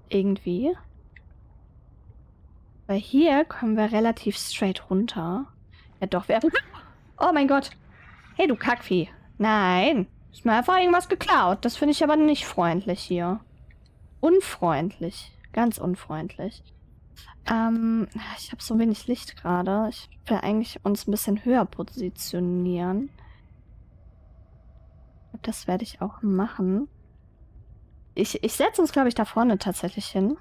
Irgendwie. Weil hier kommen wir relativ straight runter. Ja doch, wir... Oh mein Gott. Hey, du Kackvieh. Nein. Ist mir einfach irgendwas geklaut. Das finde ich aber nicht freundlich hier. Unfreundlich. Ganz unfreundlich. Ich habe so wenig Licht gerade. Ich will eigentlich uns ein bisschen höher positionieren. Das werde ich auch machen. Ich setze uns, glaube ich, da vorne tatsächlich hin.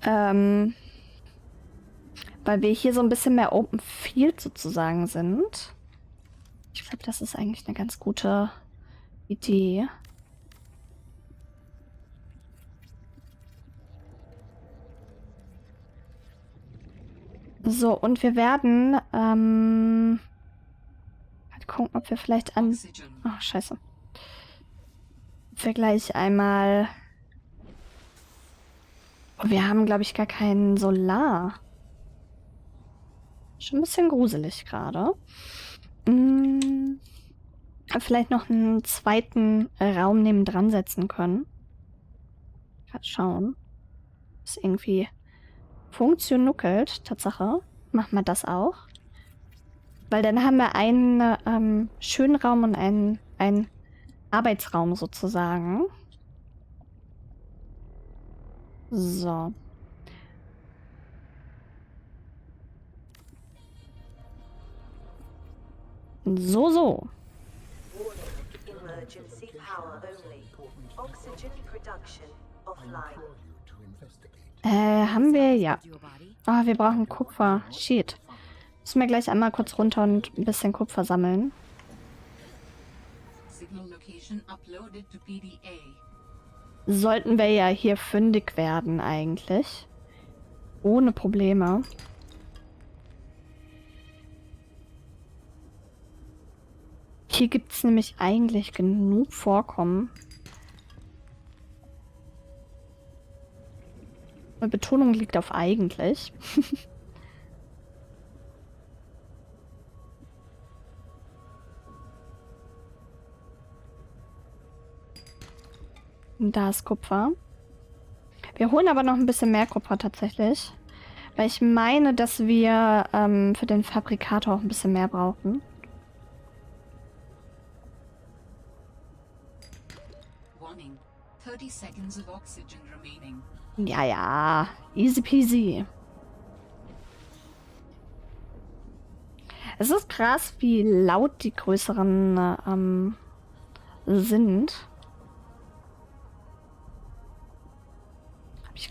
Weil wir hier so ein bisschen mehr Open Field sozusagen sind. Ich glaube, das ist eigentlich eine ganz gute Idee. So, und wir werden halt gucken, ob wir vielleicht an... Oh, scheiße. Ob wir gleich einmal... Oh, wir haben, glaube ich, gar keinen Solar. Schon ein bisschen gruselig gerade. Vielleicht noch einen zweiten Raum nebendran setzen können. Gerade schauen. Ist irgendwie funktioniert, Tatsache. Machen wir das auch. Weil dann haben wir einen schönen Raum und einen Arbeitsraum sozusagen. So. So. Emergency power only. Oxygen production offline. Haben wir, ja. Ah, wir brauchen Kupfer. Shit. Müssen wir gleich einmal kurz runter und ein bisschen Kupfer sammeln. Sollten wir ja hier fündig werden eigentlich. Ohne Probleme. Hier gibt es nämlich eigentlich genug Vorkommen. Betonung liegt auf eigentlich. Da ist Kupfer. Wir holen aber noch ein bisschen mehr Kupfer tatsächlich. Weil ich meine, dass wir für den Fabrikator auch ein bisschen mehr brauchen. Ja, ja. Easy peasy. Es ist krass, wie laut die größeren sind.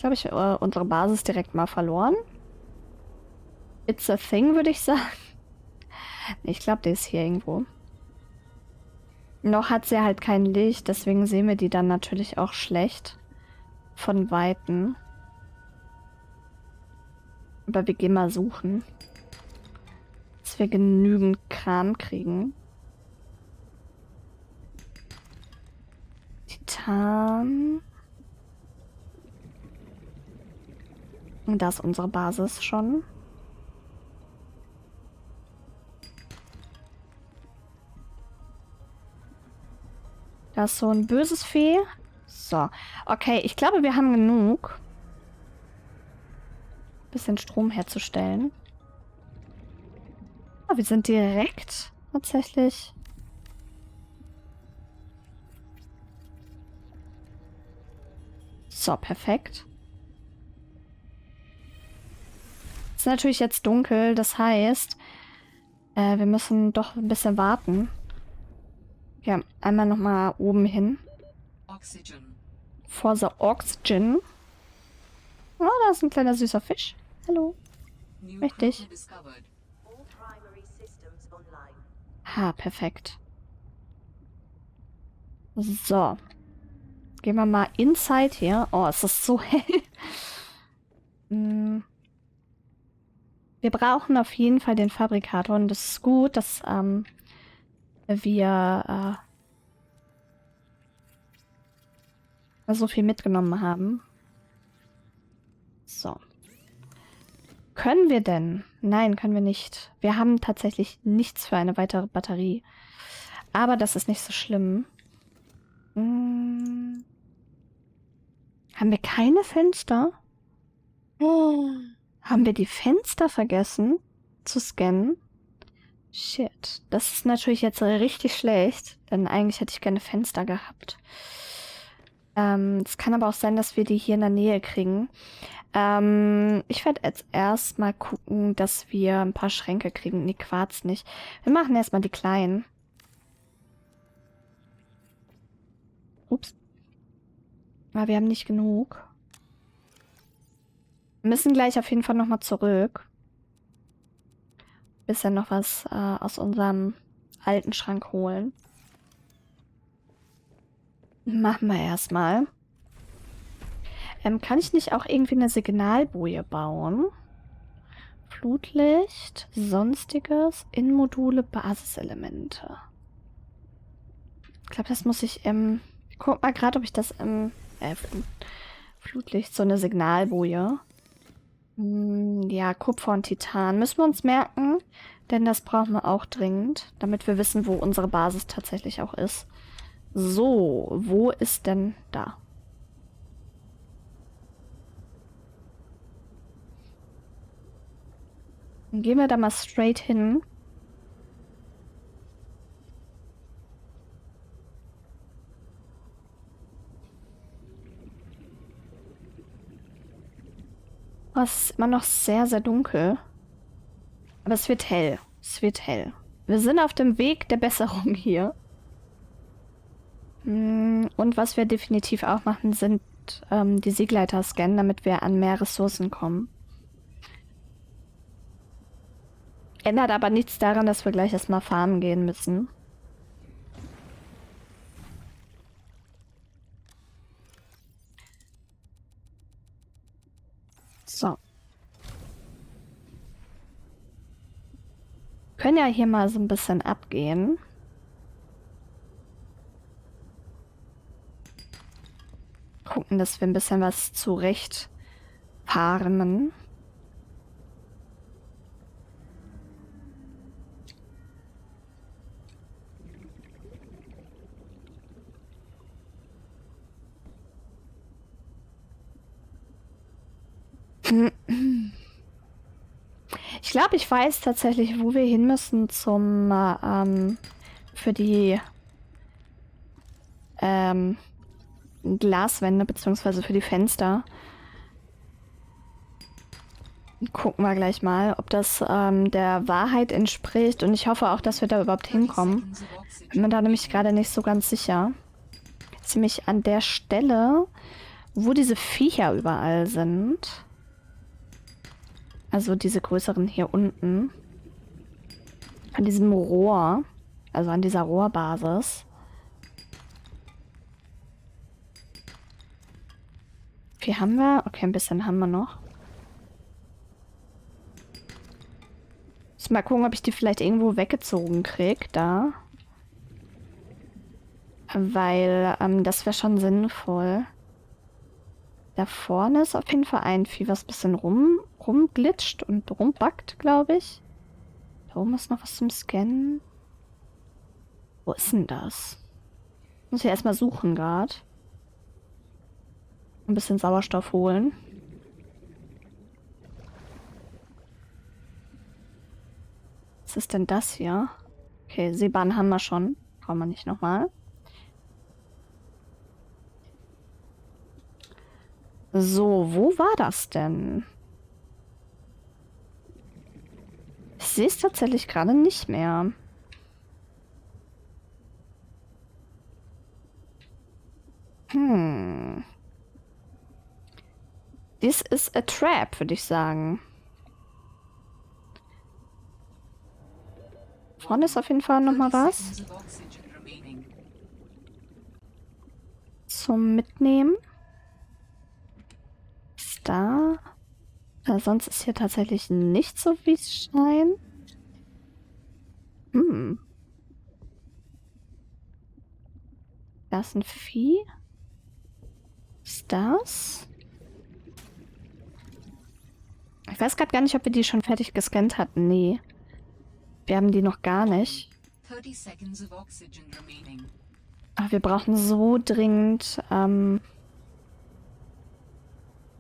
Habe ich, unsere Basis direkt mal verloren. It's a thing, würde ich sagen. Ich glaube, die ist hier irgendwo. Noch hat sie halt kein Licht, deswegen sehen wir die dann natürlich auch schlecht. Von Weitem. Aber wir gehen mal suchen. Dass wir genügend Kram kriegen. Titan. Und da ist unsere Basis schon. Da ist so ein böses Vieh. So. Okay, ich glaube, wir haben genug. Bisschen Strom herzustellen. Oh, wir sind direkt tatsächlich. So, perfekt. Es ist natürlich jetzt dunkel, das heißt, wir müssen doch ein bisschen warten. Ja, einmal nochmal oben hin. For the Oxygen. Oh, da ist ein kleiner süßer Fisch. Hallo. Richtig. Ha, perfekt. So. Gehen wir mal inside hier. Oh, es ist so hell. Wir brauchen auf jeden Fall den Fabrikator und das ist gut, dass wir so viel mitgenommen haben. So. Können wir denn? Nein, können wir nicht. Wir haben tatsächlich nichts für eine weitere Batterie. Aber das ist nicht so schlimm. Haben wir keine Fenster? Oh. Haben wir die Fenster vergessen zu scannen? Shit. Das ist natürlich jetzt richtig schlecht, denn eigentlich hätte ich gerne Fenster gehabt. Es kann aber auch sein, dass wir die hier in der Nähe kriegen. Ich werde jetzt erstmal gucken, dass wir ein paar Schränke kriegen. Nee, Quarz nicht. Wir machen erstmal die kleinen. Ups. Aber wir haben nicht genug. Wir müssen gleich auf jeden Fall nochmal zurück. Bisschen noch was aus unserem alten Schrank holen. Machen wir erstmal. Kann ich nicht auch irgendwie eine Signalboje bauen? Flutlicht, sonstiges, Innenmodule, Basiselemente. Ich glaube, das muss ich im... Ich guck mal gerade, ob ich das im... Flutlicht, so eine Signalboje. Ja, Kupfer und Titan. Müssen wir uns merken, denn das brauchen wir auch dringend, damit wir wissen, wo unsere Basis tatsächlich auch ist. So, wo ist denn da? Dann gehen wir da mal straight hin. Oh, es ist immer noch sehr, sehr dunkel. Aber es wird hell. Es wird hell. Wir sind auf dem Weg der Besserung hier. Und was wir definitiv auch machen, sind die Siegleiter scannen, damit wir an mehr Ressourcen kommen. Ändert aber nichts daran, dass wir gleich erstmal farmen gehen müssen. So. Können ja hier mal so ein bisschen abgehen. Gucken, dass wir ein bisschen was zurecht farmen. Ich glaube, ich weiß tatsächlich, wo wir hin müssen zum für die Glaswände beziehungsweise für die Fenster. Gucken wir gleich mal, ob das der Wahrheit entspricht, und ich hoffe auch, dass wir da überhaupt hinkommen. Bin mir da nämlich gerade nicht so ganz sicher. Ziemlich an der Stelle, wo diese Viecher überall sind. Also diese größeren hier unten. An diesem Rohr. Also an dieser Rohrbasis. Wie haben wir? Okay, ein bisschen haben wir noch. Muss mal gucken, ob ich die vielleicht irgendwo weggezogen kriege. Da. Weil das wäre schon sinnvoll. Da vorne ist auf jeden Fall ein Vieh, was ein bisschen rumglitscht und rumbackt, glaube ich. Da oben ist noch was zum Scannen. Wo ist denn das? Muss ich erstmal suchen gerade. Ein bisschen Sauerstoff holen. Was ist denn das hier? Okay, Seebahn haben wir schon. Brauchen wir nicht nochmal. So, wo war das denn? Ich sehe es tatsächlich gerade nicht mehr. This is a trap, würde ich sagen. Vorne ist auf jeden Fall nochmal was. Zum Mitnehmen. Ist da. Sonst ist hier tatsächlich nicht so, wie es scheint. Da ist ein Vieh. Ist das? Ich weiß gerade gar nicht, ob wir die schon fertig gescannt hatten. Nee. Wir haben die noch gar nicht. Aber wir brauchen so dringend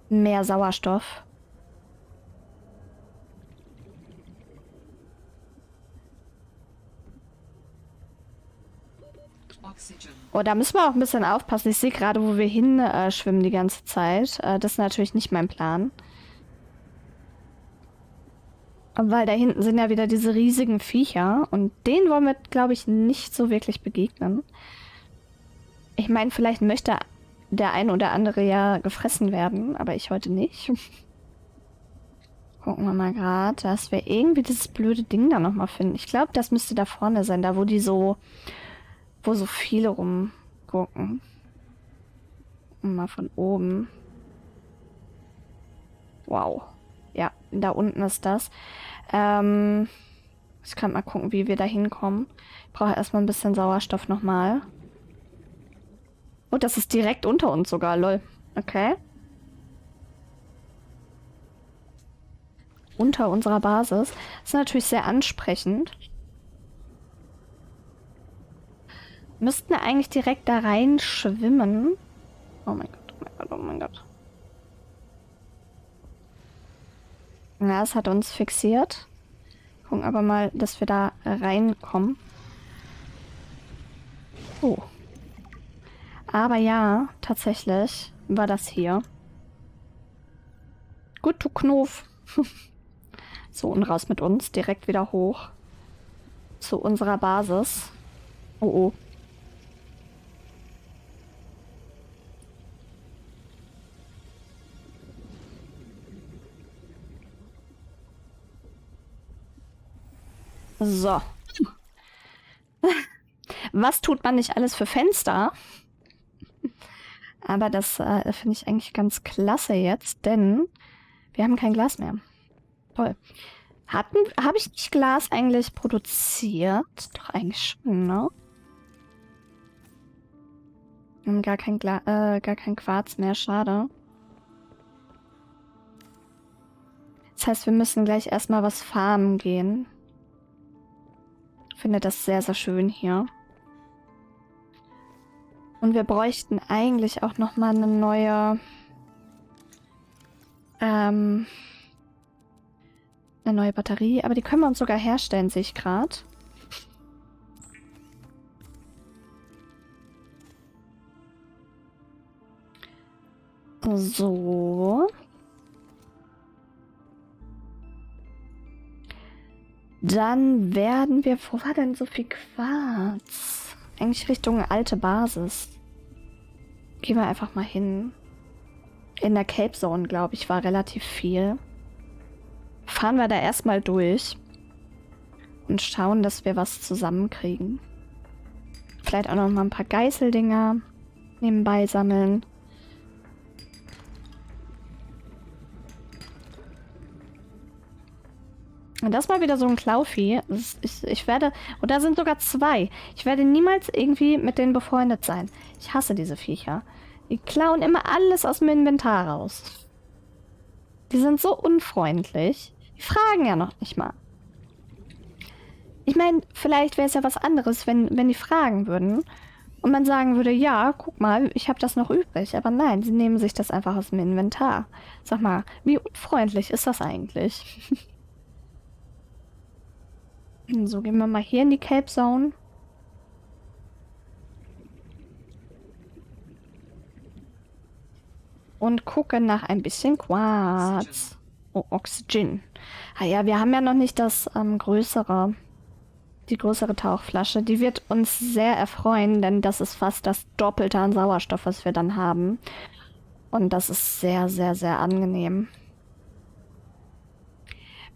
mehr Sauerstoff. Oh, da müssen wir auch ein bisschen aufpassen. Ich sehe gerade, wo wir hin schwimmen die ganze Zeit. Das ist natürlich nicht mein Plan. Weil da hinten sind ja wieder diese riesigen Viecher. Und denen wollen wir, glaube ich, nicht so wirklich begegnen. Ich meine, vielleicht möchte der ein oder andere ja gefressen werden, aber ich heute nicht. Gucken wir mal gerade, dass wir irgendwie dieses blöde Ding da nochmal finden. Ich glaube, das müsste da vorne sein, da wo die so... wo so viele rumgucken. Mal von oben. Wow. Ja, da unten ist das. Ich kann mal gucken, wie wir da hinkommen. Ich brauche erstmal ein bisschen Sauerstoff nochmal. Oh, das ist direkt unter uns sogar, lol. Okay. Unter unserer Basis. Das ist natürlich sehr ansprechend. Müssten wir eigentlich direkt da rein schwimmen. Oh mein Gott, oh mein Gott, oh mein Gott. Ja, es hat uns fixiert. Gucken aber mal, dass wir da reinkommen. Oh. Aber ja, tatsächlich war das hier. Gut, du Knof. So, und raus mit uns. Direkt wieder hoch. Zu unserer Basis. Oh, oh. So. Was tut man nicht alles für Fenster? Aber das finde ich eigentlich ganz klasse jetzt, denn wir haben kein Glas mehr. Toll. Habe ich nicht Glas eigentlich produziert? Doch eigentlich schon, ne? Wir haben gar kein Quarz mehr, schade. Das heißt, wir müssen gleich erstmal was farmen gehen. Ich finde das sehr, sehr schön hier. Und wir bräuchten eigentlich auch nochmal eine neue... eine neue Batterie. Aber die können wir uns sogar herstellen, sehe ich gerade. So. Dann werden wir... Wo war denn so viel Quarz? Eigentlich Richtung alte Basis. Gehen wir einfach mal hin. In der Cape Zone, glaube ich, war relativ viel. Fahren wir da erstmal durch. Und schauen, dass wir was zusammenkriegen. Vielleicht auch noch mal ein paar Geißeldinger nebenbei sammeln. Und das mal wieder so ein Klauvieh. Ich werde... Und da sind sogar zwei. Ich werde niemals irgendwie mit denen befreundet sein. Ich hasse diese Viecher. Die klauen immer alles aus dem Inventar raus. Die sind so unfreundlich. Die fragen ja noch nicht mal. Ich meine, vielleicht wäre es ja was anderes, wenn die fragen würden. Und man sagen würde, ja, guck mal, ich habe das noch übrig. Aber nein, sie nehmen sich das einfach aus dem Inventar. Sag mal, wie unfreundlich ist das eigentlich? So, gehen wir mal hier in die Cape Zone. Und gucken nach ein bisschen Quarz. Oh, Oxygen. Ah ja, wir haben ja noch nicht das die größere Tauchflasche. Die wird uns sehr erfreuen, denn das ist fast das Doppelte an Sauerstoff, was wir dann haben. Und das ist sehr, sehr, sehr angenehm.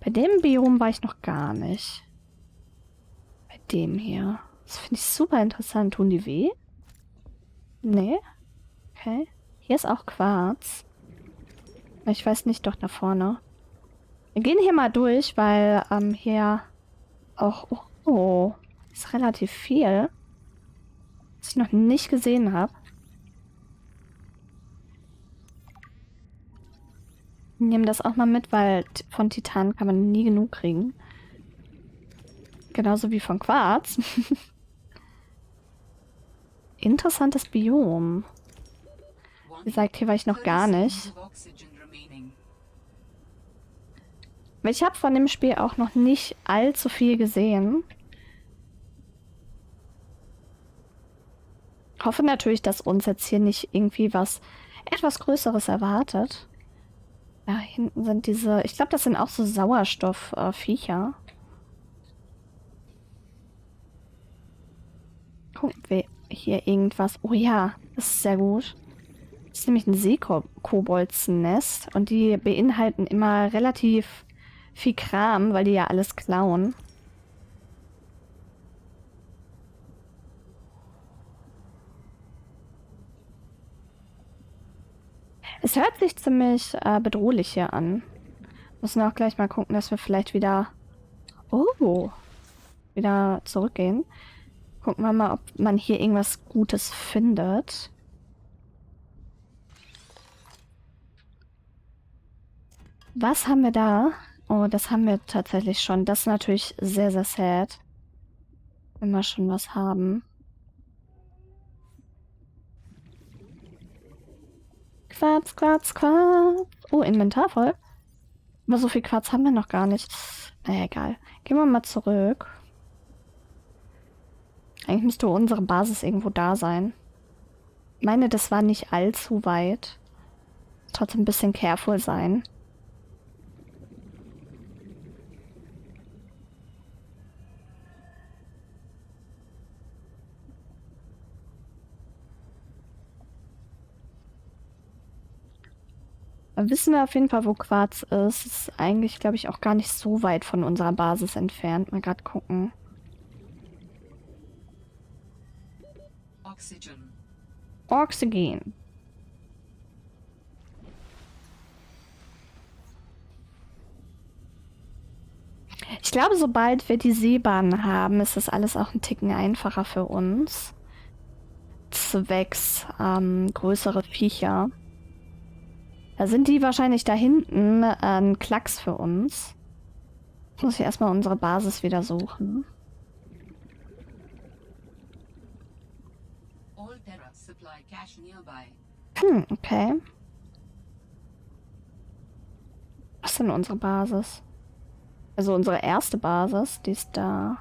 Bei dem Biom war ich noch gar nicht. Dem hier. Das finde ich super interessant. Tun die weh? Nee. Okay. Hier ist auch Quarz. Ich weiß nicht, doch da vorne. Wir gehen hier mal durch, weil hier auch... Oh, ist relativ viel. Was ich noch nicht gesehen habe. Nehmen das auch mal mit, weil von Titan kann man nie genug kriegen. Genauso wie von Quarz. interessantes Biom. Wie gesagt, hier war ich noch gar nicht. Weil ich habe von dem Spiel auch noch nicht allzu viel gesehen. Ich hoffe natürlich, dass uns jetzt hier nicht irgendwie was etwas Größeres erwartet. Da hinten sind diese, ich glaube, das sind auch so Sauerstoffviecher. Gucken wir hier irgendwas. Oh ja, das ist sehr gut. Das ist nämlich ein Seekoboldsnest und die beinhalten immer relativ viel Kram, weil die ja alles klauen. Es hört sich ziemlich bedrohlich hier an. Müssen auch gleich mal gucken, dass wir vielleicht wieder... Oh! Wieder zurückgehen. Gucken wir mal, ob man hier irgendwas Gutes findet. Was haben wir da? Oh, das haben wir tatsächlich schon. Das ist natürlich sehr, sehr sad. Wenn wir schon was haben. Quarz, Quarz, Quarz. Oh, Inventar voll. Aber so viel Quarz haben wir noch gar nicht. Naja, egal. Gehen wir mal zurück. Eigentlich müsste unsere Basis irgendwo da sein. Ich meine, das war nicht allzu weit. Trotzdem ein bisschen careful sein. Wissen wir auf jeden Fall, wo Quarz ist. Ist eigentlich, glaube ich, auch gar nicht so weit von unserer Basis entfernt. Mal gerade gucken. Oxygen. Oxygen. Ich glaube, sobald wir die Seebahn haben, ist das alles auch ein Ticken einfacher für uns. Zwecks größere Viecher. Da sind die wahrscheinlich da hinten ein Klacks für uns. Jetzt muss ich erstmal unsere Basis wieder suchen. Okay. Was ist denn unsere Basis? Also unsere erste Basis, die ist da.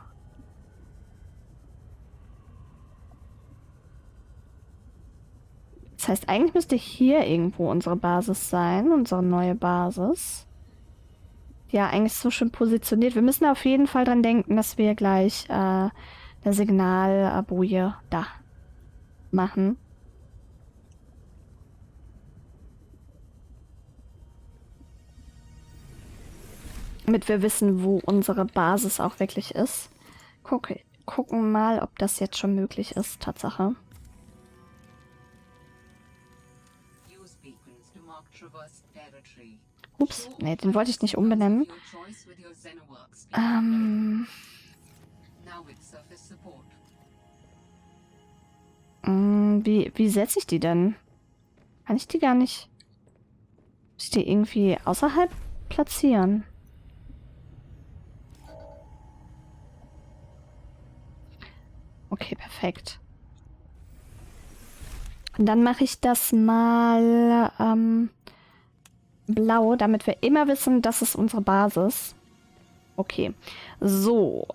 Das heißt, eigentlich müsste hier irgendwo unsere Basis sein, unsere neue Basis. Ja, eigentlich so schön positioniert. Wir müssen auf jeden Fall dran denken, dass wir gleich eine Signalboje da machen. Damit wir wissen, wo unsere Basis auch wirklich ist. Gucken mal, ob das jetzt schon möglich ist, Tatsache. Ups, nee, den wollte ich nicht umbenennen. Wie setze ich die denn? Kann ich die gar nicht... Muss ich die irgendwie außerhalb platzieren? Okay, perfekt. Und dann mache ich das mal blau, damit wir immer wissen, das ist unsere Basis. Okay. So.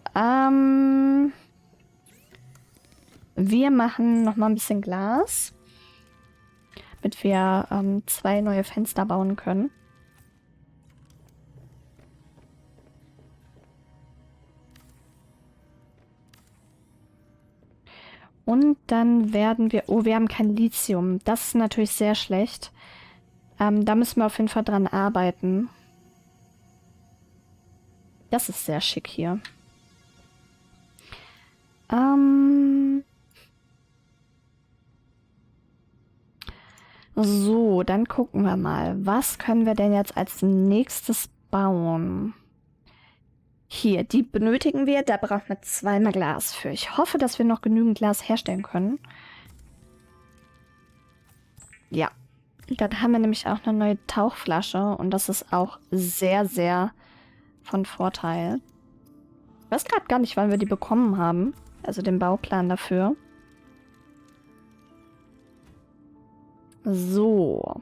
Wir machen noch mal ein bisschen Glas, damit wir 2 neue Fenster bauen können. Und dann werden wir... Oh, wir haben kein Lithium. Das ist natürlich sehr schlecht. Da müssen wir auf jeden Fall dran arbeiten. Das ist sehr schick hier. So, dann gucken wir mal. Was können wir denn jetzt als nächstes bauen? Hier, die benötigen wir. Da brauchen wir 2-mal Glas für. Ich hoffe, dass wir noch genügend Glas herstellen können. Ja. Dann haben wir nämlich auch eine neue Tauchflasche. Und das ist auch sehr, sehr von Vorteil. Ich weiß gerade gar nicht, wann wir die bekommen haben. Also den Bauplan dafür. So.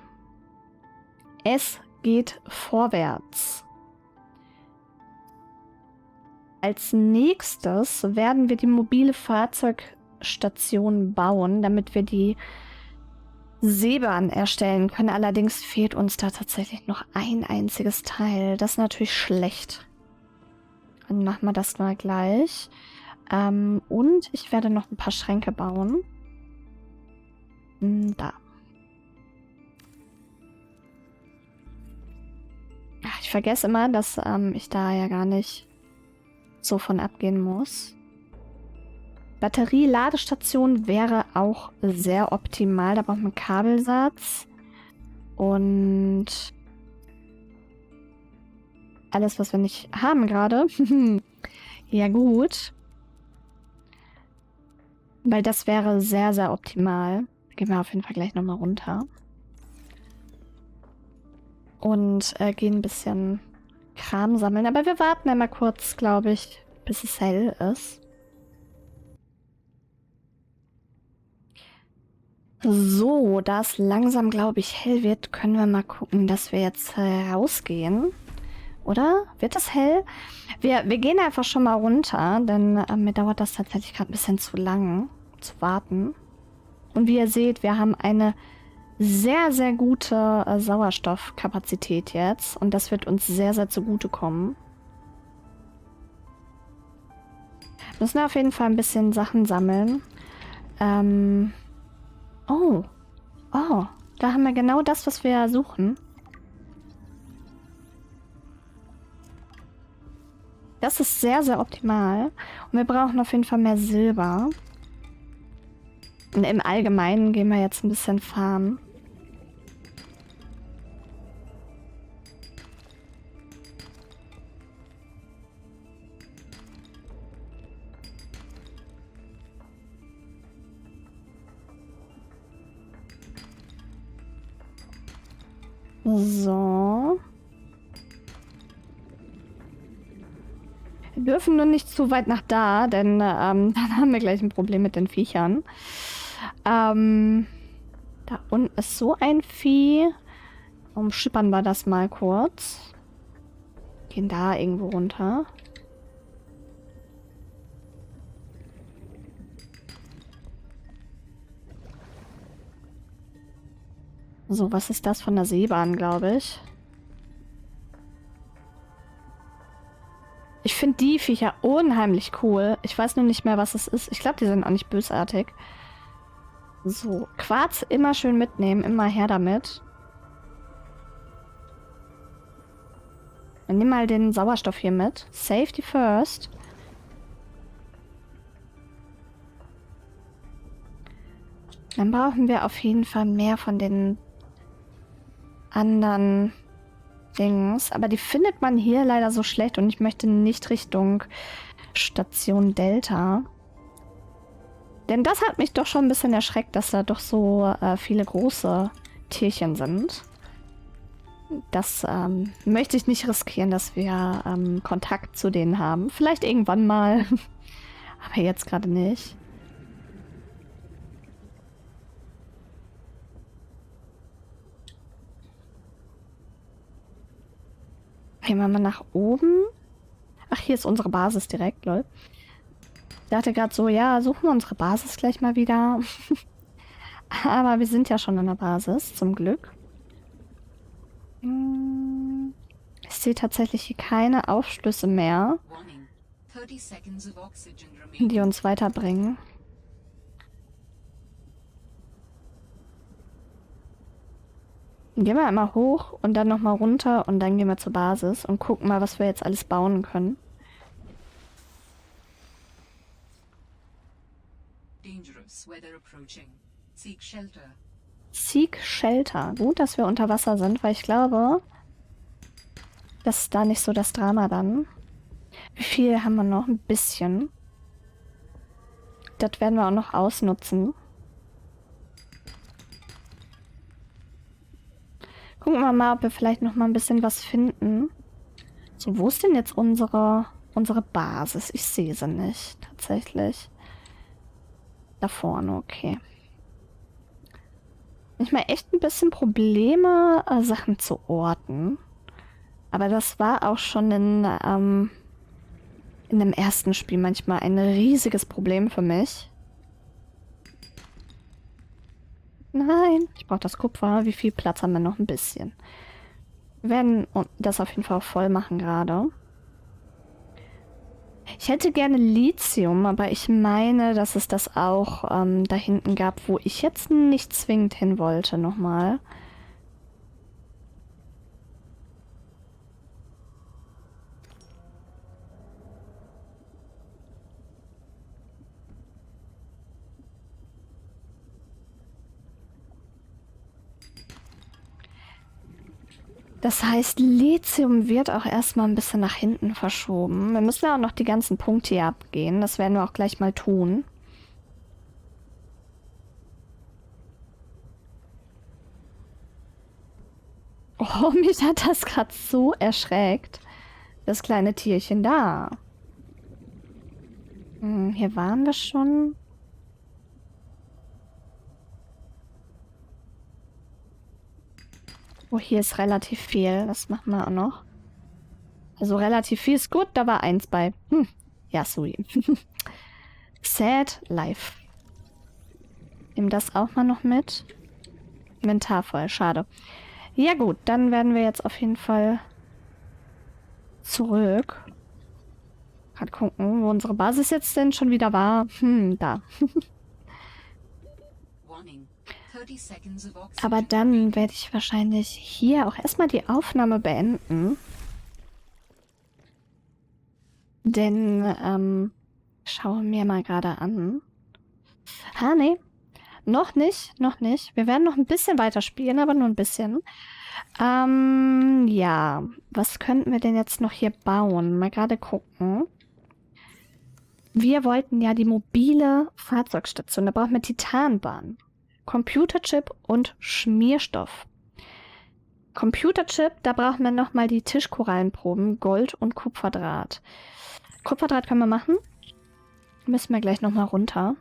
Es geht vorwärts. Als nächstes werden wir die mobile Fahrzeugstation bauen, damit wir die Seebahn erstellen können. Allerdings fehlt uns da tatsächlich noch ein einziges Teil. Das ist natürlich schlecht. Dann machen wir das mal gleich. Und ich werde noch ein paar Schränke bauen. Da. Ach, ich vergesse immer, dass ich da ja gar nicht so von abgehen muss. Batterie-Ladestation wäre auch sehr optimal. Da braucht man Kabelsatz. Und alles, was wir nicht haben gerade. Ja gut. Weil das wäre sehr, sehr optimal. Gehen wir auf jeden Fall gleich nochmal runter. Und gehen ein bisschen Kram sammeln. Aber wir warten einmal kurz, glaube ich, bis es hell ist. So, da es langsam, glaube ich, hell wird, können wir mal gucken, dass wir jetzt rausgehen. Oder? Wird es hell? Wir gehen einfach schon mal runter, denn mir dauert das tatsächlich gerade ein bisschen zu lang zu warten. Und wie ihr seht, wir haben eine sehr, sehr gute Sauerstoffkapazität jetzt. Und das wird uns sehr, sehr zugutekommen. Müssen wir auf jeden Fall ein bisschen Sachen sammeln. Oh, da haben wir genau das, was wir suchen. Das ist sehr, sehr optimal. Und wir brauchen auf jeden Fall mehr Silber. Und im Allgemeinen gehen wir jetzt ein bisschen farmen. So. Wir dürfen nur nicht zu weit nach da, denn dann haben wir gleich ein Problem mit den Viechern. Da unten ist so ein Vieh. Umschippern wir das mal kurz. Gehen da irgendwo runter. So, was ist das von der Seebahn, glaube ich? Ich finde die Viecher unheimlich cool. Ich weiß nur nicht mehr, was es ist. Ich glaube, die sind auch nicht bösartig. So, Quarz immer schön mitnehmen. Immer her damit. Dann nimm mal den Sauerstoff hier mit. Safety first. Dann brauchen wir auf jeden Fall mehr von den anderen Dings. Aber die findet man hier leider so schlecht und ich möchte nicht Richtung Station Delta. Denn das hat mich doch schon ein bisschen erschreckt, dass da doch so viele große Tierchen sind. Das möchte ich nicht riskieren, dass wir Kontakt zu denen haben. Vielleicht irgendwann mal, aber jetzt gerade nicht. Gehen wir mal nach oben. Ach, hier ist unsere Basis direkt, lol. Ich dachte gerade so, ja, suchen wir unsere Basis gleich mal wieder. Aber wir sind ja schon an der Basis, zum Glück. Ich sehe tatsächlich hier keine Aufschlüsse mehr, die uns weiterbringen. Gehen wir einmal hoch und dann nochmal runter und dann gehen wir zur Basis und gucken mal, was wir jetzt alles bauen können. Seek Shelter. Gut, dass wir unter Wasser sind, weil ich glaube, das ist da nicht so das Drama dann. Wie viel haben wir noch? Ein bisschen. Das werden wir auch noch ausnutzen. Gucken wir mal, ob wir vielleicht noch mal ein bisschen was finden. So, wo ist denn jetzt unsere Basis? Ich sehe sie nicht, tatsächlich. Da vorne, okay. manchmal echt ein bisschen Probleme, Sachen zu orten. Aber das war auch schon in dem ersten Spiel manchmal ein riesiges Problem für mich. Nein, ich brauche das Kupfer. Wie viel Platz haben wir noch? Ein bisschen. Wir werden das auf jeden Fall auch voll machen gerade. Ich hätte gerne Lithium, aber ich meine, dass es das auch da hinten gab, wo ich jetzt nicht zwingend hin wollte nochmal. Das heißt, Lithium wird auch erstmal ein bisschen nach hinten verschoben. Wir müssen ja auch noch die ganzen Punkte hier abgehen. Das werden wir auch gleich mal tun. Oh, mich hat das gerade so erschreckt. Das kleine Tierchen da. Hier waren wir schon. Oh, hier ist relativ viel. Das machen wir auch noch. Also relativ viel ist gut. Da war 1 bei. Ja, sorry. Sad Life. Nehmen das auch mal noch mit. Inventar voll. Schade. Ja gut, dann werden wir jetzt auf jeden Fall zurück. Gerade gucken, wo unsere Basis jetzt denn schon wieder war. Da. Aber dann werde ich wahrscheinlich hier auch erstmal die Aufnahme beenden. Denn, schaue mir mal gerade an. Nee. Noch nicht, noch nicht. Wir werden noch ein bisschen weiter spielen, aber nur ein bisschen. Ja. Was könnten wir denn jetzt noch hier bauen? Mal gerade gucken. Wir wollten ja die mobile Fahrzeugstation. Da brauchen wir Titanbahn, Computerchip und Schmierstoff. Computerchip, da brauchen wir nochmal die Tischkorallenproben, Gold und Kupferdraht. Kupferdraht können wir machen. Müssen wir gleich nochmal runter.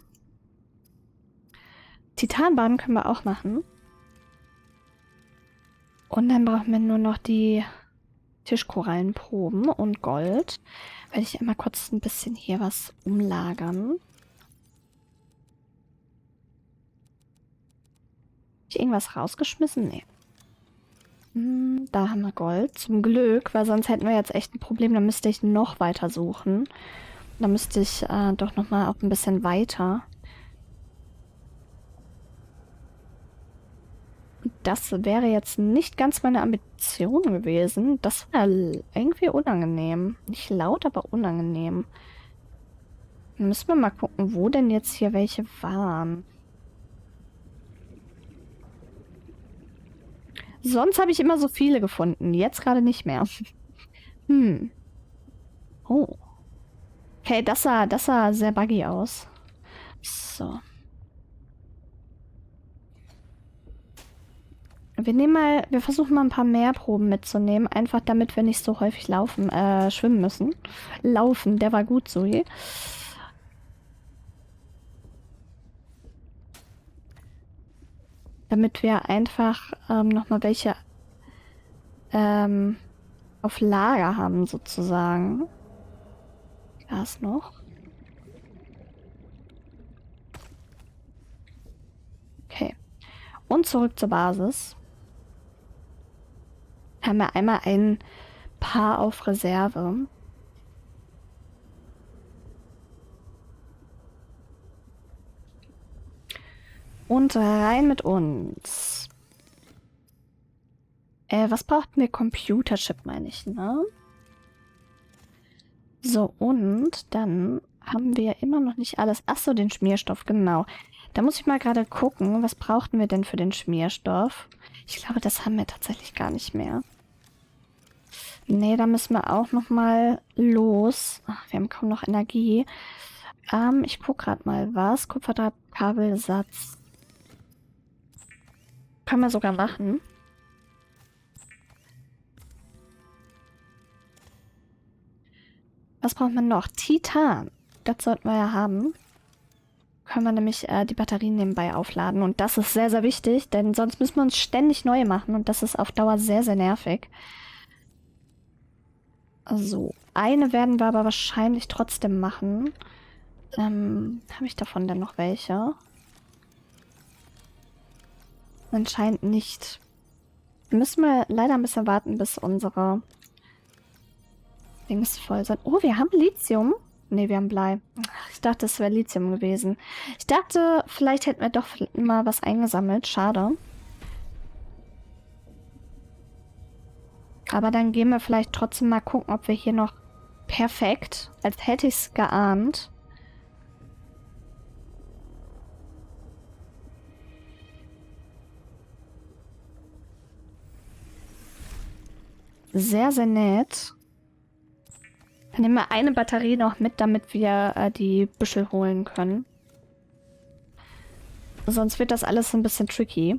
Titanbahn können wir auch machen. Und dann brauchen wir nur noch die Tischkorallenproben und Gold. Werde ich einmal kurz ein bisschen hier was umlagern. Hab ich irgendwas rausgeschmissen? Nee. Da haben wir Gold. Zum Glück, weil sonst hätten wir jetzt echt ein Problem. Da müsste ich noch weiter suchen. Da müsste ich doch nochmal auch ein bisschen weiter. Das wäre jetzt nicht ganz meine Ambition gewesen. Das wäre irgendwie unangenehm. Nicht laut, aber unangenehm. Dann müssen wir mal gucken, wo denn jetzt hier welche waren. Sonst habe ich immer so viele gefunden. Jetzt gerade nicht mehr. Oh. Okay, das sah sehr buggy aus. So. Wir versuchen mal ein paar mehr Proben mitzunehmen, einfach damit wir nicht so häufig schwimmen müssen. Laufen, der war gut, Zoe. Damit wir einfach nochmal welche auf Lager haben, sozusagen. Gas noch. Okay. Und zurück zur Basis. Haben wir einmal ein paar auf Reserve. Und rein mit uns. Was brauchten wir? Computerchip, meine ich, ne? So, und dann haben wir immer noch nicht alles. Achso, den Schmierstoff, genau. Da muss ich mal gerade gucken, was brauchten wir denn für den Schmierstoff? Ich glaube, das haben wir tatsächlich gar nicht mehr. Nee, da müssen wir auch noch mal los. Ach, wir haben kaum noch Energie. Ich gucke gerade mal was. Kupferdraht, Kabelsatz. Können wir sogar machen. Was braucht man noch? Titan. Das sollten wir ja haben. können wir nämlich die Batterien nebenbei aufladen. Und das ist sehr, sehr wichtig, denn sonst müssen wir uns ständig neue machen. Und das ist auf Dauer sehr, sehr nervig. So, eine werden wir aber wahrscheinlich trotzdem machen. Habe ich davon denn noch welche? Anscheinend nicht. Müssen wir leider ein bisschen warten, bis unsere Dings voll sind. Oh, wir haben Lithium. Ne, wir haben Blei. Ich dachte, es wäre Lithium gewesen. Ich dachte, vielleicht hätten wir doch mal was eingesammelt. Schade. Aber dann gehen wir vielleicht trotzdem mal gucken, ob wir hier noch perfekt, als hätte ich es geahnt. Sehr, sehr nett. Dann nehmen wir eine Batterie noch mit, damit wir die Büschel holen können. Sonst wird das alles ein bisschen tricky.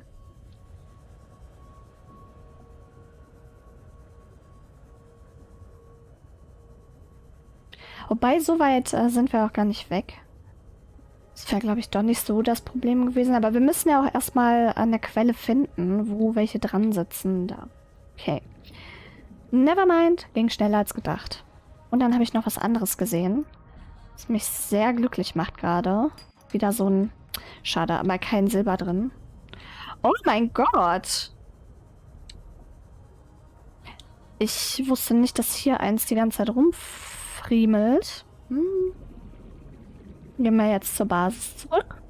Wobei, so weit sind wir auch gar nicht weg. Das wäre, glaube ich, doch nicht so das Problem gewesen. Aber wir müssen ja auch erstmal eine Quelle finden, wo welche dran sitzen. Da. Okay. Nevermind, ging schneller als gedacht. Und dann habe ich noch was anderes gesehen, was mich sehr glücklich macht gerade. Wieder so ein... Schade, aber kein Silber drin. Oh mein Gott! Ich wusste nicht, dass hier eins die ganze Zeit rumfriemelt. Gehen wir jetzt zur Basis zurück.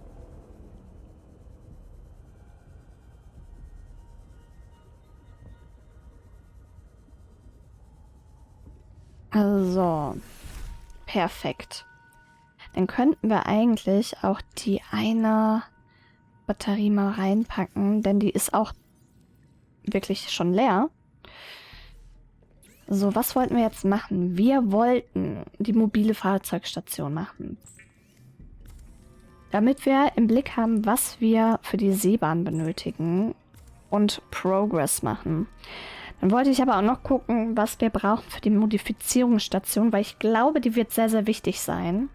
Also, perfekt. Dann könnten wir eigentlich auch die eine Batterie mal reinpacken, denn die ist auch wirklich schon leer. So, was wollten wir jetzt machen? Wir wollten die mobile Fahrzeugstation machen. Damit wir im Blick haben, was wir für die Seebahn benötigen und Progress machen. Dann wollte ich aber auch noch gucken, was wir brauchen für die Modifizierungsstation, weil ich glaube, die wird sehr, sehr wichtig sein.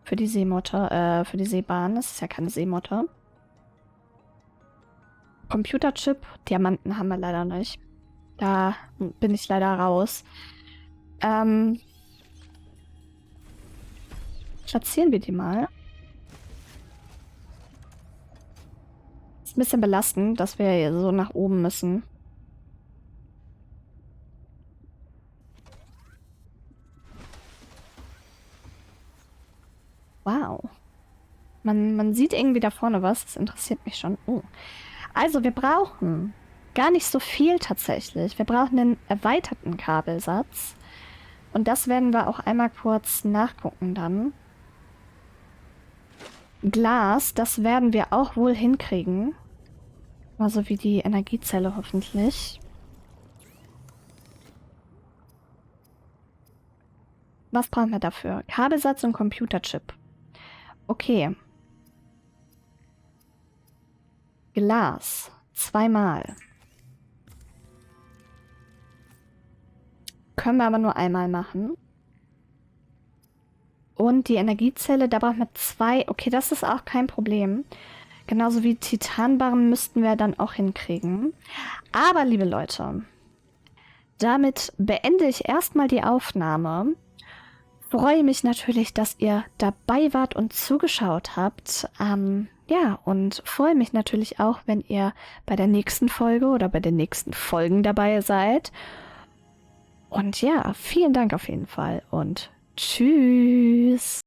Für die Seemotor, für die Seebahn. Das ist ja keine Seemotor. Computerchip, Diamanten haben wir leider nicht. Da bin ich leider raus. Platzieren wir die mal. Ist ein bisschen belastend, dass wir hier so nach oben müssen. Wow. Man sieht irgendwie da vorne was. Das interessiert mich schon. Oh. Also, wir brauchen gar nicht so viel tatsächlich. Wir brauchen einen erweiterten Kabelsatz. Und das werden wir auch einmal kurz nachgucken dann. Glas, das werden wir auch wohl hinkriegen. Also wie die Energiezelle hoffentlich. Was brauchen wir dafür? Kabelsatz und Computerchip. Okay. Glas. 2-mal. Können wir aber nur einmal machen. Und die Energiezelle, da brauchen wir 2. Okay, das ist auch kein Problem. Genauso wie Titanbarren müssten wir dann auch hinkriegen. Aber, liebe Leute, damit beende ich erstmal die Aufnahme. Freue mich natürlich, dass ihr dabei wart und zugeschaut habt. Ja, und freue mich natürlich auch, wenn ihr bei der nächsten Folge oder bei den nächsten Folgen dabei seid. Und ja, vielen Dank auf jeden Fall und tschüss.